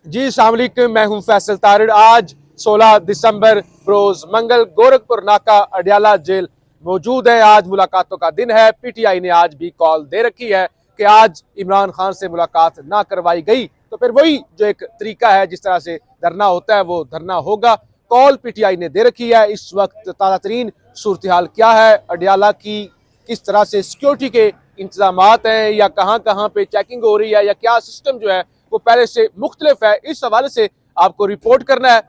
जी अस्सलाम वालेकुम, मैं हूं फैसल तारिड़। आज 16 दिसंबर रोज मंगल गोरखपुर नाका अडियाला जेल मौजूद है। आज मुलाकातों का दिन है। पीटीआई ने आज भी कॉल दे रखी है कि आज इमरान खान से मुलाकात ना करवाई गई तो फिर वही जो एक तरीका है जिस तरह से धरना होता है वो धरना होगा। कॉल पीटीआई ने दे रखी है। इस वक्त ताज़ा तरीन सूरत हाल क्या है, अडियाला की किस तरह से सिक्योरिटी के इंतजाम हैं या कहाँ कहाँ पे चेकिंग हो रही है या क्या सिस्टम जो है वो पहले से मुख्तलिफ है, इस हवाले से आपको रिपोर्ट करना है।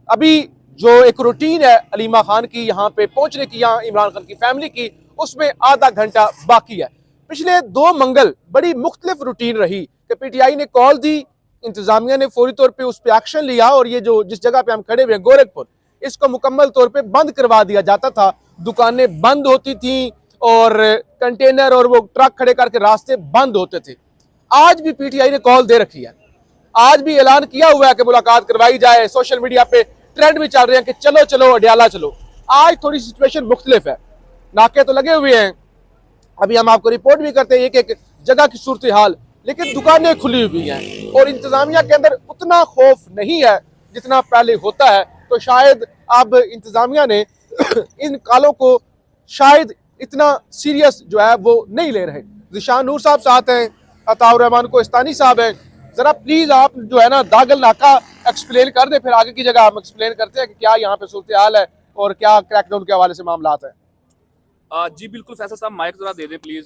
अभी जो एक रूटीन है अलीमा खान की यहाँ पे पहुंचने की, यहाँ इमरान खान की फैमिली की, उसमें आधा घंटा बाकी है। पिछले 2 मंगल बड़ी मुख्तलिफ रूटीन रही कि पीटीआई ने कॉल दी, इंतजामिया ने फौरी तौर पर उस पर एक्शन लिया और ये जो जिस जगह पे हम खड़े हुए हैं गोरखपुर, इसको मुकम्मल तौर पर बंद करवा दिया जाता था। दुकानें बंद होती थी और कंटेनर और वो ट्रक खड़े करके रास्ते बंद होते थे। आज भी पीटीआई ने कॉल दे रखी है, आज भी ऐलान किया हुआ है कि मुलाकात करवाई जाए। सोशल मीडिया पे ट्रेंड भी चल रहे हैं कि चलो चलो अडियाला चलो। आज थोड़ी सिचुएशन मुख्तलिफ है, नाके तो लगे हुए हैं, अभी हम आपको रिपोर्ट भी करते हैं एक एक जगह की सूरत हाल, लेकिन दुकानें खुली हुई हैं और इंतजामिया के अंदर उतना खौफ नहीं है जितना पहले होता है। तो शायद अब इंतजामिया ने इन कालों को शायद इतना सीरियस जो है वो नहीं ले रहे। जिशान नूर साहब साथ हैं, अताउर रहमान कोहिस्तानी साहब हैं। जरा प्लीज आप जो है ना दागल नाका एक्सप्लेन कर दे, फिर आगे की जगह हम एक्सप्लेन करते हैं कि क्या यहाँ पे सूरत हाल है और क्या क्रैकडाउन के हवाले से मामला है। जी बिल्कुल फैसल साहब, माइक जरा दे दें प्लीज।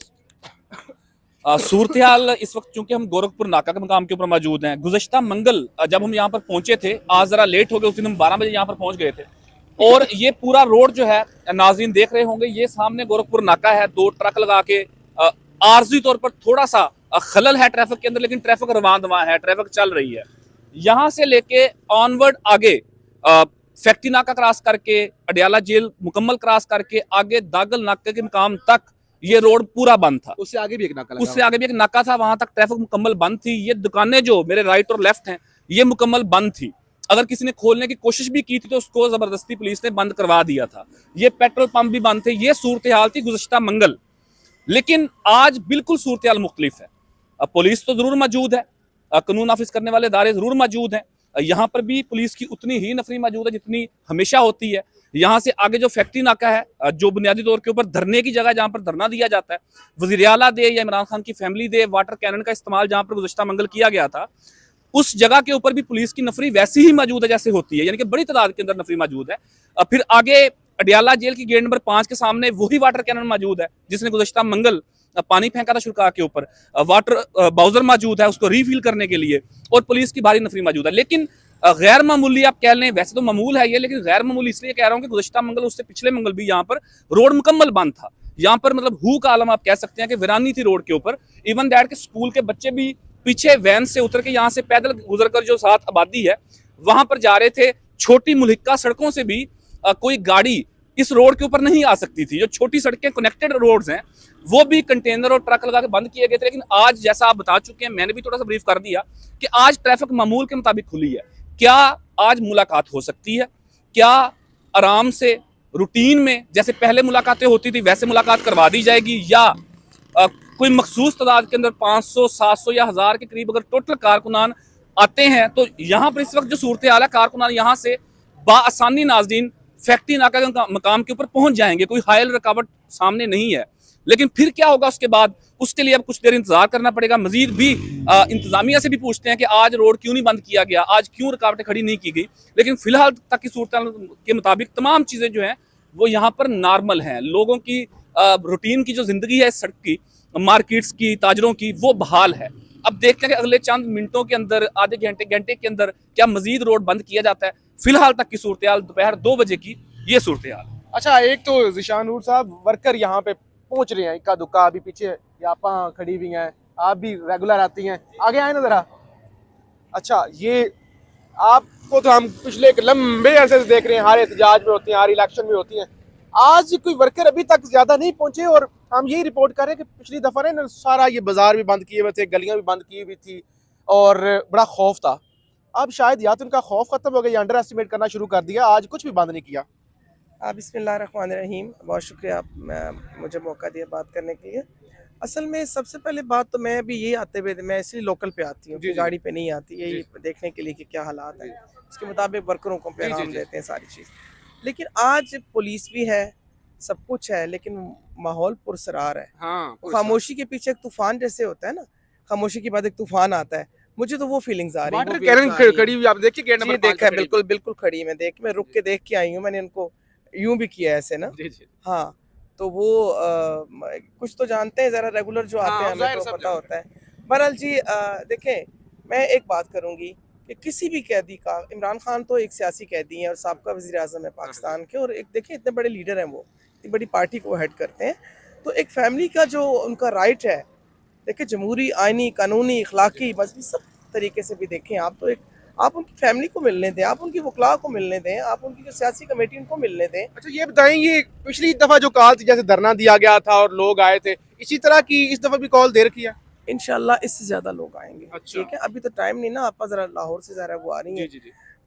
सूरत हाल इस वक्त चूंकि हम गोरखपुर नाका के मकाम के ऊपर मौजूद हैं। गुज़श्ता मंगल जब हम यहाँ पर पहुंचे थे, आज जरा लेट हो गए, उस दिन हम 12 बजे यहाँ पर पहुंच गए थे और ये पूरा रोड जो है नाज़रीन देख रहे होंगे, ये सामने गोरखपुर नाका है। 2 ट्रक लगा के आर्जी तौर पर थोड़ा सा खलल है ट्रैफिक के अंदर, लेकिन ट्रैफिक रवान दवा है, ट्रैफिक चल रही है। यहाँ से लेके ऑनवर्ड आगे फैक्ट्री नाका क्रॉस करके अडियाला जेल मुकम्मल क्रॉस करके आगे दागल नाके के मकाम तक ये रोड पूरा बंद था। उससे आगे भी एक नाका उससे आगे भी एक नाका था, वहां तक ट्रैफिक मुकम्मल बंद थी। ये दुकानें जो मेरे राइट और लेफ्ट हैं ये मुकम्मल बंद थी। अगर किसी ने खोलने की कोशिश भी की थी तो उसको जबरदस्ती पुलिस ने बंद करवा दिया था। ये पेट्रोल पंप भी बंद थे। ये सूरत हाल थी गुज़श्ता मंगल। लेकिन आज बिल्कुल सूरत हाल मुख्तलिफ है। पुलिस तो जरूर मौजूद है, कानून नाफिज करने वाले इदारे जरूर मौजूद हैं। यहाँ पर भी पुलिस की उतनी ही नफरी मौजूद है जितनी हमेशा होती है। यहाँ से आगे जो फैक्ट्री नाका है, जो बुनियादी तौर के ऊपर धरने की जगह, जहाँ पर धरना दिया जाता है, वज़ीर आला दे या इमरान खान की फैमिली दे, वाटर कैनन का इस्तेमाल जहाँ पर गुज़श्ता मंगल किया गया था, उस जगह के ऊपर भी पुलिस की नफरी वैसी ही मौजूद है जैसे होती है, यानी कि बड़ी तादाद के अंदर नफरी मौजूद है। फिर आगे अडियाला जेल की गेट नंबर 5 के सामने वही वाटर कैनन मौजूद है जिसने गुज़श्ता मंगल पानी फेंका था शुरा के ऊपर। वाटर बाउजर मौजूद है उसको रीफिल करने के लिए, और पुलिस की भारी नफरी मौजूद है। लेकिन गैर मामूली आप कह लें, वैसे तो मामूल है ये, लेकिन गैर मामूली इसलिए कह रहा हूँ कि गुज़श्ता मंगल उससे पिछले मंगल भी यहाँ पर रोड मुकम्मल बंद था। यहाँ पर मतलब हू का आलम आप कह सकते हैं कि वीरानी थी रोड के ऊपर। इवन दैट के स्कूल के बच्चे भी पीछे वैन से उतर के यहाँ से पैदल गुजर कर जो साथ आबादी है वहां पर जा रहे थे। छोटी मुल्हिका सड़कों से भी कोई गाड़ी इस रोड के ऊपर नहीं आ सकती थी। जो छोटी सड़कें कनेक्टेड रोड्स हैं वो भी कंटेनर और ट्रक लगा के बंद किए गए थे। लेकिन आज जैसा आप बता चुके हैं, मैंने भी थोड़ा सा ब्रीफ कर दिया कि आज ट्रैफिक मामूल के मुताबिक खुली है। क्या आज मुलाकात हो सकती है? क्या आराम से रूटीन में जैसे पहले मुलाकातें होती थी वैसे मुलाकात करवा दी जाएगी, या कोई मखसूस तादाद के अंदर 500, 700 या 1000 के करीब अगर टोटल कारकुनान आते हैं तो यहाँ पर इस वक्त जो सूरत हाल है, कारकुनान यहाँ से बाआसानी नाज़रीन फैक्ट्री नाका के मकाम के ऊपर पहुंच जाएंगे। कोई हायल रुकावट सामने नहीं है। लेकिन फिर क्या होगा उसके बाद, उसके लिए अब कुछ देर इंतजार करना पड़ेगा। मजीद भी इंतजामिया से भी पूछते हैं कि आज रोड क्यों नहीं बंद किया गया, आज क्यों रुकावटें खड़ी नहीं की गई। लेकिन फिलहाल तक की सूरत के मुताबिक तमाम चीज़ें जो हैं वो यहाँ पर नॉर्मल हैं। लोगों की रूटीन की जो जिंदगी है सड़क की, मार्केट्स की, ताजरों की, वो बहाल है। अब देखते हैं कि अगले चंद मिनटों के अंदर, आधे घंटे के अंदर क्या मजीद रोड बंद किया जाता है। फिलहाल तक की सूरत हाल दोपहर 2 बजे की ये सूरत हाल। अच्छा, एक तो जिशान नूर साहब वर्कर यहाँ पे पहुंच रहे हैं, इक्का दुक्का, अभी पीछे यापा खड़ी हुई हैं, आप भी रेगुलर आती हैं, आगे आए ना जरा। अच्छा, ये आपको तो हम पिछले एक लंबे अरसे से देख रहे हैं, हर एहतजाज में होती हैं, हर इलेक्शन में होती हैं। आज कोई वर्कर अभी तक ज्यादा नहीं पहुंचे और हम यही रिपोर्ट कर रहे हैं कि पिछली दफा ना सारा ये बाजार भी बंद किए हुए थे, गलियां भी बंद की हुई थी और बड़ा खौफ था। अब शायद या तो उनका खौफ खत्म हो गया या अंडर एस्टिमेट करना शुरू कर दिया, आज कुछ भी बंद नहीं किया। बिस्मिल्लाहिर्रहमानिर्रहीम, बहुत शुक्रिया आप मुझे मौका दिया बात करने के लिए। असल में सबसे पहले बात तो मैं भी यही आते हुए मैं इसलिए लोकल पे आती हूँ, जी, जी। गाड़ी पे नहीं आती, यही देखने के लिए कि क्या हालात हैं, उसके मुताबिक वर्करों को पैगाम जी। देते हैं सारी चीज़। लेकिन आज पुलिस भी है, सब कुछ है, लेकिन माहौल पुरसरार है। हाँ, खामोशी के पीछे एक तूफान जैसे होता है ना, खामोशी के बाद एक तूफान आता है, मुझे तो वो फीलिंग्स आ रही है, वो वाटर waves कैनन आ रही हैं। खड़ी हुई आप देखिए गेट जी नंबर 5 देखा है, पे खड़ी बिल्कुल बिल्कुल खड़ी है, मैं रुक के देख के आई हूँ, मैंने उनको यूं भी किया है ऐसे ना। जी, जी। हाँ, तो वो कुछ तो जानते हैं, ज़रा रेगुलर जो आते हाँ, हैं अब हमें ज़ाहिर तो सब पता जानते होता है। बहरहाल जी देखें, मैं एक बात करूँगी कि किसी भी कैदी का, इमरान खान तो एक सियासी कैदी हैं और साबका वज़ीर-ए-आज़म है पाकिस्तान के, और एक देखिए इतने बड़े लीडर हैं वो, इतनी बड़ी पार्टी को हेड करते हैं, तो एक फैमिली का जो उनका राइट है, देखिए जमहूरी, आइनी, कानूनी, इखलाकी, मज़हबी सब तरीके से भी देखें आप, तो एक आप उनकी फैमिली को मिलने दें, आप उनकी वकला को मिलने दें, आप उनकी जो सियासी कमेटी उनको मिलने दें। अच्छा ये बताएं, ये पिछली दफा जो कॉल थी जैसे धरना दिया गया था और लोग आए थे, इसी तरह की इस दफा भी कॉल दे रखी है? इंशाल्लाह इससे ज़्यादा लोग आएंगे। अच्छा। ठीक है, अभी तो टाइम नहीं ना, आपा ज़रा लाहौर से ज़रा वो आ रही हैं, जी।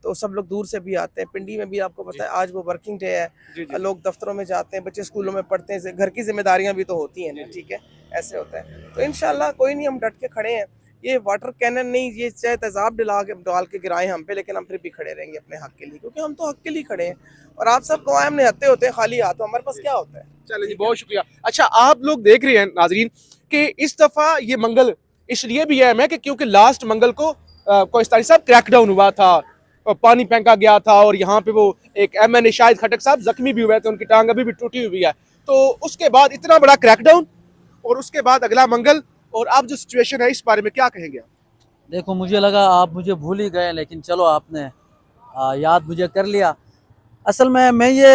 तो सब लोग दूर से भी आते हैं। पिंडी में भी आपको पता है आज वो वर्किंग डे है, जी। लोग दफ्तरों में जाते हैं, बच्चे स्कूलों में पढ़ते हैं, घर की जिम्मेदारियां भी तो होती हैं ना, ठीक है, ऐसे होता है। तो इंशाल्लाह कोई नहीं, हम डट के खड़े हैं। ये वाटर कैनन नहीं, ये चाहे तेजाब डाल के गिराएं हम पे, लेकिन हम फिर भी खड़े रहेंगे अपने हक के लिए, क्योंकि हम तो हक के लिए खड़े हैं। और आप सब को हम निहत्ते होते हैं खाली हाथ, तो हमारे पास क्या होता है। चलो जी, बहुत शुक्रिया। अच्छा आप लोग देख रहे हैं नाजरीन कि इस दफा ये मंगल इसलिए भी अहम है कि क्योंकि लास्ट मंगल को कोहिस्तानी साहब क्रैकडाउन हुआ था, पानी फेंका गया था और यहाँ पे वो एक MNA शाहिद खटक साहब जख्मी भी हुए थे, उनकी टांग अभी भी टूटी हुई है। तो उसके बाद इतना बड़ा क्रैकडाउन और उसके बाद अगला मंगल, और आप जो सिचुएशन है इस बारे में क्या कहेंगे आप? देखो मुझे लगा आप मुझे भूल ही गए, लेकिन चलो आपने याद मुझे कर लिया। असल में मैं ये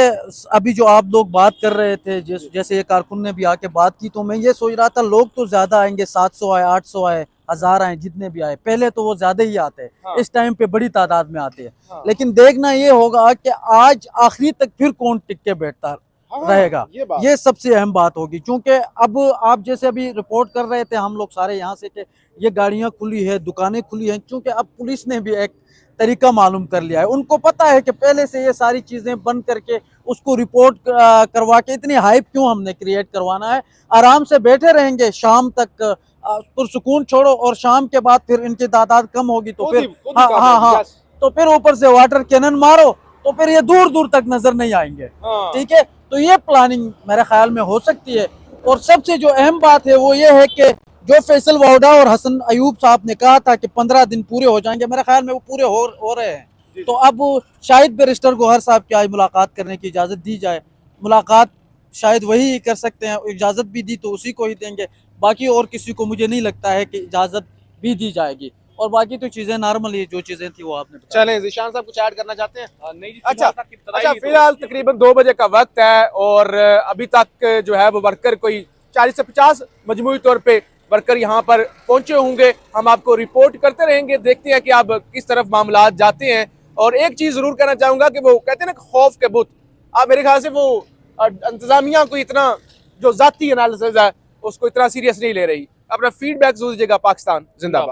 अभी जो आप लोग बात कर रहे थे, जैसे ये कारकुन ने भी आके बात की, तो मैं ये सोच रहा था लोग तो ज़्यादा आएंगे, 700 आए, 800 आए, 1000 आए, जितने भी आए, पहले तो वो ज़्यादा ही आते हैं। हाँ। इस टाइम पे बड़ी तादाद में आते हैं। हाँ। लेकिन देखना ये होगा कि आज आखिरी तक फिर कौन टिक के बैठता रहेगा, ये सबसे अहम बात होगी। क्योंकि अब आप जैसे अभी रिपोर्ट कर रहे थे हम लोग सारे यहाँ से कि ये गाड़ियाँ खुली है, दुकानें खुली हैं, क्योंकि अब पुलिस ने भी एक तरीका मालूम कर लिया है। उनको पता है कि पहले से ये सारी चीज़ें बंद करके उसको रिपोर्ट करवा के इतनी हाइप क्यों हमने क्रिएट करवाना है। आराम से बैठे रहेंगे शाम तक, पुरसुकून छोड़ो, और शाम के बाद फिर इनकी तादाद कम होगी तो फिर हाँ, तो फिर ऊपर से वाटर कैनन मारो, तो फिर ये दूर दूर तक नजर नहीं आएंगे। ठीक है, तो ये प्लानिंग मेरे ख्याल में हो सकती है। और सबसे जो अहम बात है वो ये है कि जो फैसल वाउडा और हसन अयूब साहब ने कहा था कि 15 दिन पूरे हो जाएंगे, मेरे ख्याल में वो पूरे हो रहे हैं। तो अब शायद बैरिस्टर गौहर साहब की आज मुलाकात करने की इजाज़त दी जाए। मुलाकात शायद वही कर सकते हैं, इजाज़त भी दी तो उसी को ही देंगे, बाकी और किसी को मुझे नहीं लगता है कि इजाज़त भी दी जाएगी। और बाकी तो चीज़ें नॉर्मल ही जो चीज़ें थी वो आपने बताया। चलें, ज़ीशान साहब कुछ ऐड करना चाहते हैं? नहीं जी, अच्छा फिलहाल तकरीबन 2 बजे का वक्त है और अभी तक जो है वो वर्कर कोई 40 से 50 मजमूई तौर पे वर्कर यहाँ पर पहुंचे होंगे। हम आपको रिपोर्ट करते रहेंगे, देखते हैं कि आप किस तरफ मामला जाते हैं। और एक चीज जरूर कहना चाहूंगा कि वो कहते हैं ना खौफ के बुत, आप मेरे ख्याल से वो इंतजामिया को इतना जो जाती एनालिसिस है उसको इतना सीरियस नहीं ले रही। अपना फीडबैक जरूर दीजिएगा। पाकिस्तान जिंदाबाद।